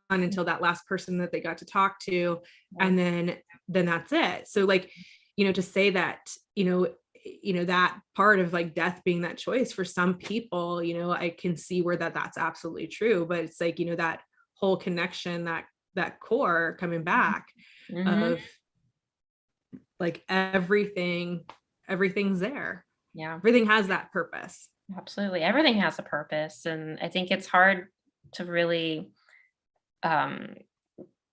S1: until that last person that they got to talk to. And then that's it. So like, to say that, that part of like death being that choice for some people, I can see where that's absolutely true, but it's like, that whole connection, that core coming back of like everything's there. Everything has that purpose.
S2: Absolutely. Everything has a purpose. And I think it's hard to really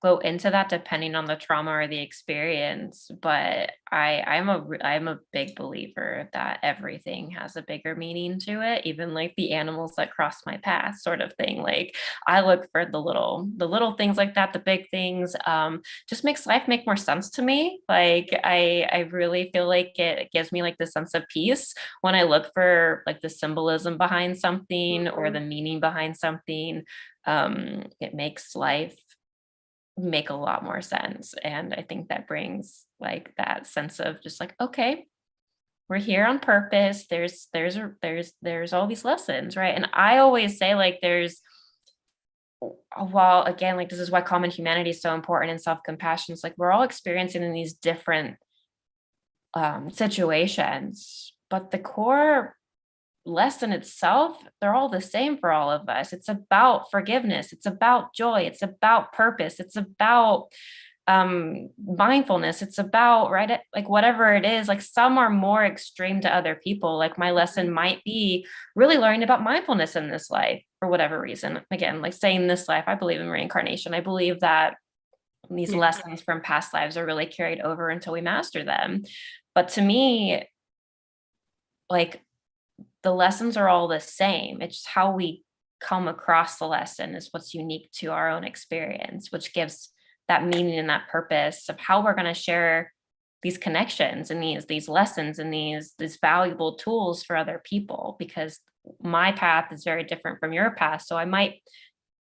S2: go into that depending on the trauma or the experience, but I'm a big believer that everything has a bigger meaning to it, even like the animals that cross my path sort of thing. Like I look for the little things like that, the big things, just makes life make more sense to me. Like I really feel like it gives me like the sense of peace when I look for like the symbolism behind something or the meaning behind something. It makes life make a lot more sense. And I think that brings like that sense of just like, okay, we're here on purpose. There's all these lessons, right? And I always say like well, again, like this is why common humanity is so important and self-compassion. It's like we're all experiencing in these different situations, but the core lesson itself, they're all the same for all of us. It's about forgiveness. It's about joy. It's about purpose. It's about mindfulness. It's about, right, like whatever it is, like some are more extreme to other people. Like my lesson might be really learning about mindfulness in this life for whatever reason. Again, like saying this life, I believe in reincarnation. I believe that these lessons from past lives are really carried over until we master them. But to me, like the lessons are all the same. It's just how we come across the lesson is what's unique to our own experience, which gives that meaning and that purpose of how we're going to share these connections and these lessons and these valuable tools for other people, because my path is very different from your path. So I might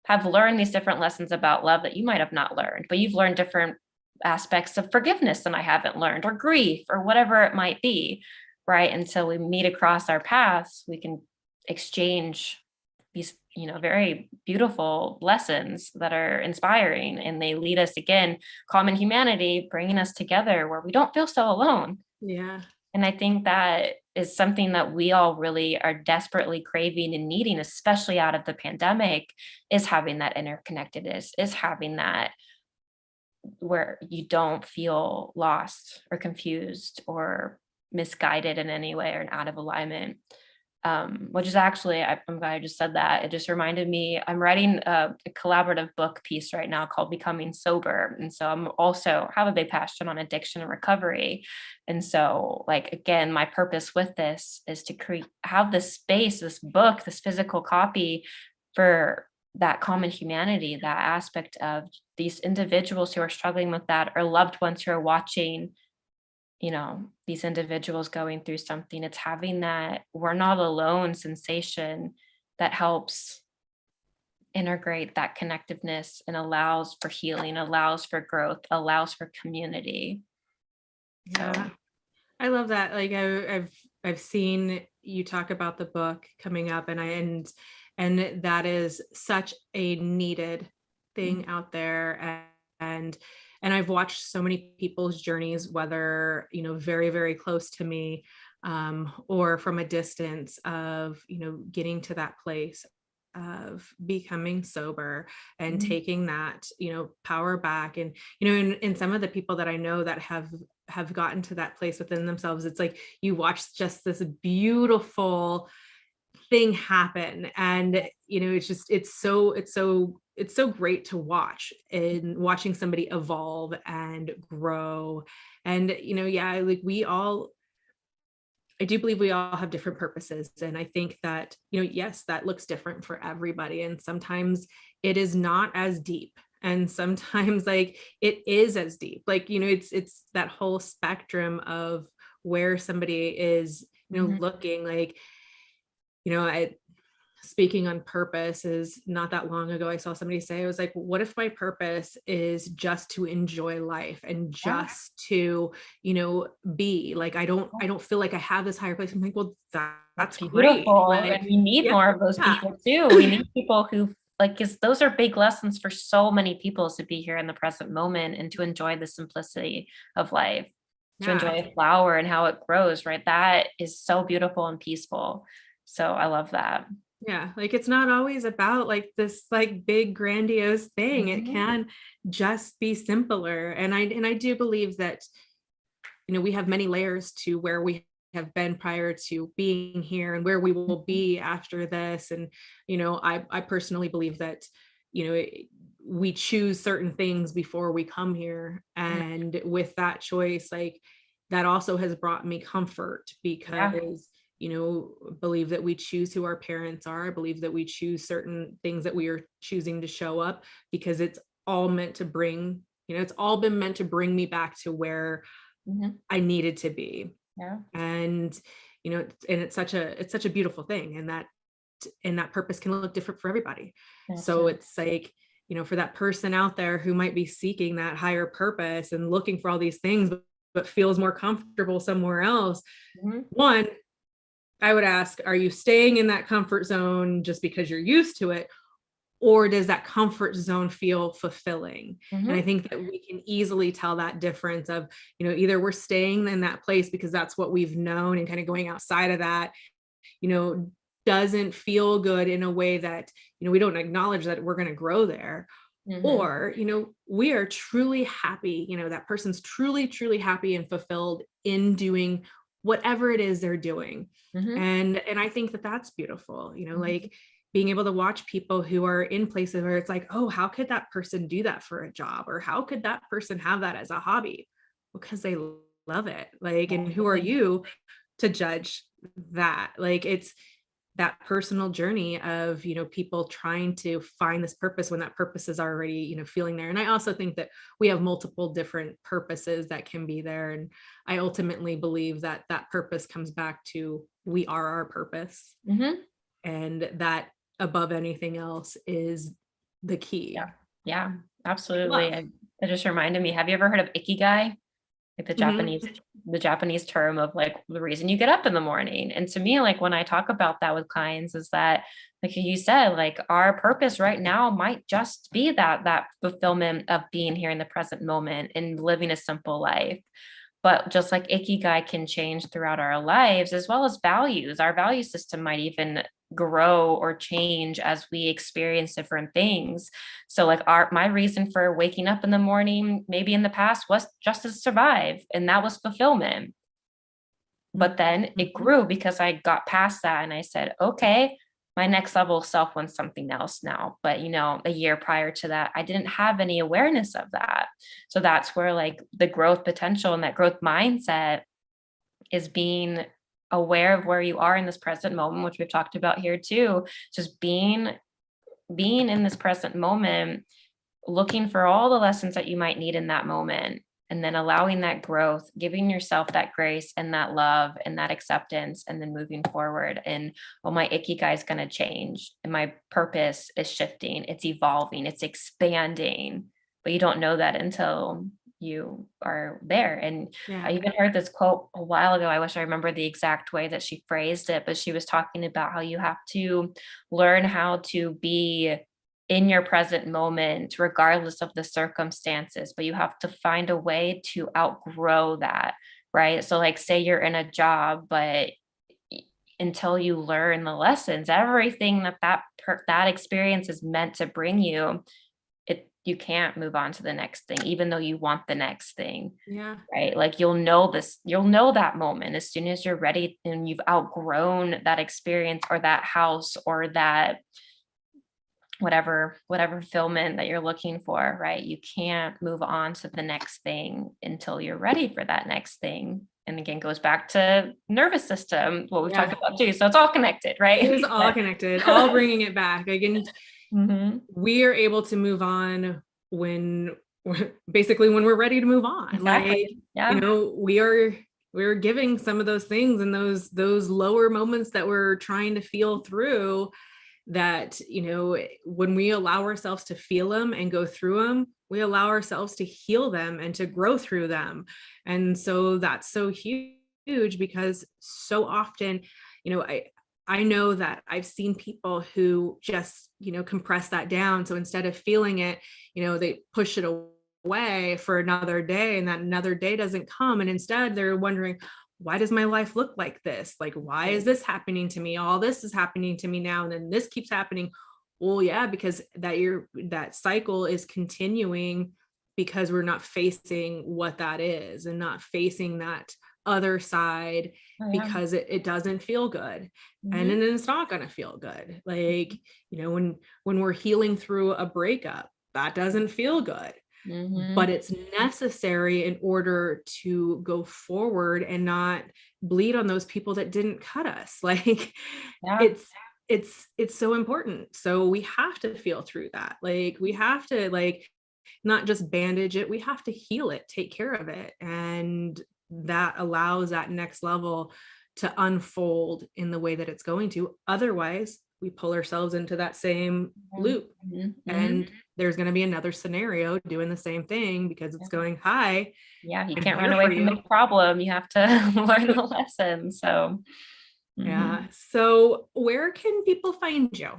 S2: have learned these different lessons about love that you might have not learned, but you've learned different aspects of forgiveness than I haven't learned, or grief, or whatever it might be. Right. Until we meet across our paths, we can exchange these, very beautiful lessons that are inspiring, and they lead us again, common humanity, bringing us together where we don't feel so alone.
S1: Yeah.
S2: And I think that is something that we all really are desperately craving and needing, especially out of the pandemic, is having that interconnectedness, is having that where you don't feel lost or confused or misguided in any way or out of alignment. Which is actually, I'm glad I just said that. It just reminded me, I'm writing a collaborative book piece right now called Becoming Sober. And so I'm also have a big passion on addiction and recovery. And so like, again, my purpose with this is to have this space, this book, this physical copy for that common humanity, that aspect of these individuals who are struggling with that, or loved ones who are watching, these individuals going through something. It's having that we're not alone sensation that helps integrate that connectiveness and allows for healing, allows for growth, allows for community.
S1: Yeah.
S2: So
S1: I love that. Like I've seen you talk about the book coming up, and that is such a needed thing out there. And I've watched so many people's journeys, whether, very, very close to me, or from a distance of, getting to that place of becoming sober and taking that, power back. And, in some of the people that I know that have gotten to that place within themselves, it's like you watch just this beautiful thing happen. And it's so great to watch, and watching somebody evolve and grow. And like I do believe we all have different purposes. And I think that, yes, that looks different for everybody. And sometimes it is not as deep. And sometimes like it is as deep. Like, it's that whole spectrum of where somebody is, looking like, I speaking on purpose is not that long ago. I saw somebody say, I was like, what if my purpose is just to enjoy life and just to, be like, I don't feel like I have this higher place. I'm like, well, that's great.
S2: beautiful.
S1: Like,
S2: And we need
S1: yeah,
S2: more of those people too. We need people who because those are big lessons for so many people, to be here in the present moment and to enjoy the simplicity of life, to enjoy a flower and how it grows, right? That is so beautiful and peaceful. So I love that.
S1: Yeah, like it's not always about like this like big grandiose thing. It can just be simpler. And I do believe that, we have many layers to where we have been prior to being here and where we will be after this. And, I personally believe that, we choose certain things before we come here. And with that choice, like that also has brought me comfort because, believe that we choose who our parents are. I believe that we choose certain things that we are choosing to show up because it's all meant to bring, it's all been meant to bring me back to where I needed to be.
S2: Yeah.
S1: And, and it's such a beautiful thing. And that purpose can look different for everybody. So it's like, for that person out there who might be seeking that higher purpose and looking for all these things, but feels more comfortable somewhere else. One, I would ask, are you staying in that comfort zone just because you're used to it? Or does that comfort zone feel fulfilling? And I think that we can easily tell that difference of, either we're staying in that place because that's what we've known, and kind of going outside of that, doesn't feel good in a way that, we don't acknowledge that we're going to grow there. Or, we are truly happy, that person's truly, truly happy and fulfilled in doing whatever it is they're doing. And I think that that's beautiful, like being able to watch people who are in places where it's like, oh, how could that person do that for a job? Or how could that person have that as a hobby? Because they love it. Like, and who are you to judge that? Like, it's that personal journey of, people trying to find this purpose when that purpose is already, feeling there. And I also think that we have multiple different purposes that can be there. And I ultimately believe that that purpose comes back to we are our purpose. And that above anything else is the key.
S2: Yeah, absolutely. It just reminded me, have you ever heard of ikigai? Like the Japanese term of like the reason you get up in the morning. And to me, like when I talk about that with clients is that, like you said, like our purpose right now might just be that fulfillment of being here in the present moment and living a simple life. But just like ikigai can change throughout our lives, as well as values, our value system might even grow or change as we experience different things. So like my reason for waking up in the morning, maybe in the past, was just to survive, and that was fulfillment. But then it grew because I got past that and I said, okay, my next level of self wants something else now. But, a year prior to that, I didn't have any awareness of that. So that's where like the growth potential and that growth mindset is being aware of where you are in this present moment, which we've talked about here too. Just being in this present moment, looking for all the lessons that you might need in that moment, and then allowing that growth, giving yourself that grace and that love and that acceptance, and then moving forward. And my ikigai is going to change, and my purpose is shifting, it's evolving, it's expanding. But you don't know that until you are there. And I even heard this quote a while ago. I wish I remember the exact way that she phrased it, but she was talking about how you have to learn how to be in your present moment, regardless of the circumstances, but you have to find a way to outgrow that, right? So like, say you're in a job, but until you learn the lessons, everything that experience is meant to bring you, you can't move on to the next thing, even though you want the next thing.
S1: Yeah.
S2: Right. Like you'll know that moment as soon as you're ready and you've outgrown that experience or that house or that whatever fulfillment that you're looking for, right? You can't move on to the next thing until you're ready for that next thing. And again, goes back to nervous system, what we've talked about too. So it's all connected, right?
S1: It is all connected, all bringing it back. Again, we are able to move on when we're ready to move on.
S2: Exactly.
S1: We're giving some of those things and those lower moments that we're trying to feel through, that, when we allow ourselves to feel them and go through them, we allow ourselves to heal them and to grow through them. And so that's so huge, because so often, I know that I've seen people who just, compress that down. So instead of feeling it, they push it away for another day, and that another day doesn't come. And instead they're wondering, why does my life look like this? Like, why is this happening to me? All this is happening to me now, and then this keeps happening. Well, yeah, because that cycle is continuing, because we're not facing what that is, and not facing that other side, because it doesn't feel good. And then it's not going to feel good. Like, when we're healing through a breakup, that doesn't feel good. But it's necessary in order to go forward and not bleed on those people that didn't cut us. Like, it's so important. So we have to feel through that. Like, we have to, like, not just bandage it, we have to heal it, take care of it. And that allows that next level to unfold in the way that it's going to. Otherwise, we pull ourselves into that same loop, and there's going to be another scenario doing the same thing, because it's going, hi.
S2: Yeah, you can't run away from the problem. You have to learn the lesson. So
S1: yeah. So where can people find you?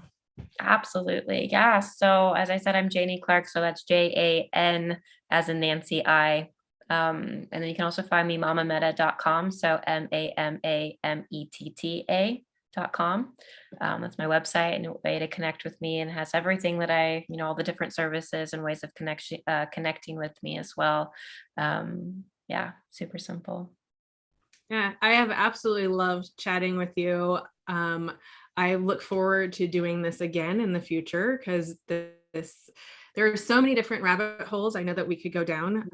S2: Absolutely. Yeah. So as I said, I'm Jani Clark. So that's JAN as in Nancy I. And then you can also find me mamametta.com. So MAMAMETTA.com. That's my website and a way to connect with me, and has everything that all the different services and ways of connecting with me as well. Yeah, super simple.
S1: Yeah, I have absolutely loved chatting with you. I look forward to doing this again in the future, because there are so many different rabbit holes I know that we could go down.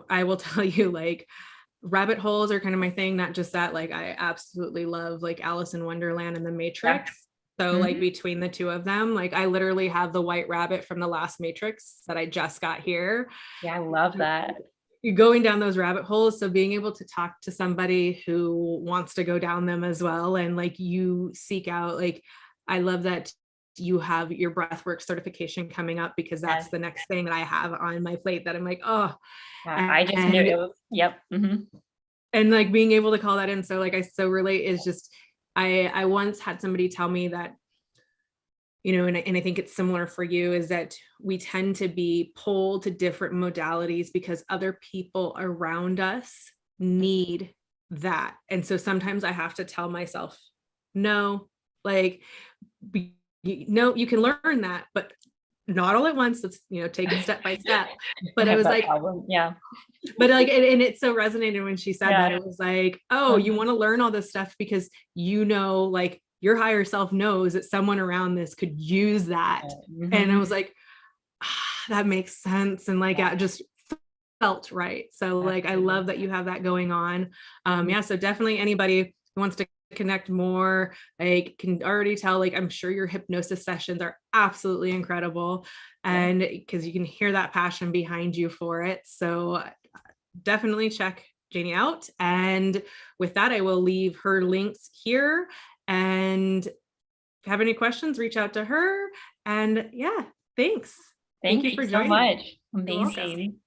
S1: I will tell you, like, rabbit holes are kind of my thing, not just that. Like, I absolutely love, like, Alice in Wonderland and the Matrix. So like, between the two of them, like, I literally have the white rabbit from the last Matrix that I just got here.
S2: Yeah, I love that.
S1: You're going down those rabbit holes. So being able to talk to somebody who wants to go down them as well, and like, you seek out, like, I love that you have your breathwork certification coming up, because that's the next thing that I have on my plate that I'm like, oh,
S2: I just knew it was, yep.
S1: And like, being able to call that in. So like, I so relate, is just, I once had somebody tell me that, and I think it's similar for you, is that we tend to be pulled to different modalities because other people around us need that. And so sometimes I have to tell myself, no, like, you can learn that, but not all at once. Let's, take it step by step. But
S2: I
S1: I
S2: have
S1: was
S2: that
S1: like,
S2: problem. Yeah.
S1: but like, and it so resonated when she said that.
S2: Yeah.
S1: It was like, oh, you want to learn all this stuff because, like your higher self knows that someone around this could use that. And I was like, that makes sense. And like, it just felt right. So like, I love that you have that going on. Yeah. So definitely anybody who wants to connect more, I can already tell, like, I'm sure your hypnosis sessions are absolutely incredible. And because you can hear that passion behind you for it. So definitely check Janie out. And with that, I will leave her links here. And if you have any questions, reach out to her. And yeah, thanks.
S2: Thank
S1: You
S2: you
S1: for
S2: so
S1: joining.
S2: much.
S1: You're welcome.
S2: Amazing.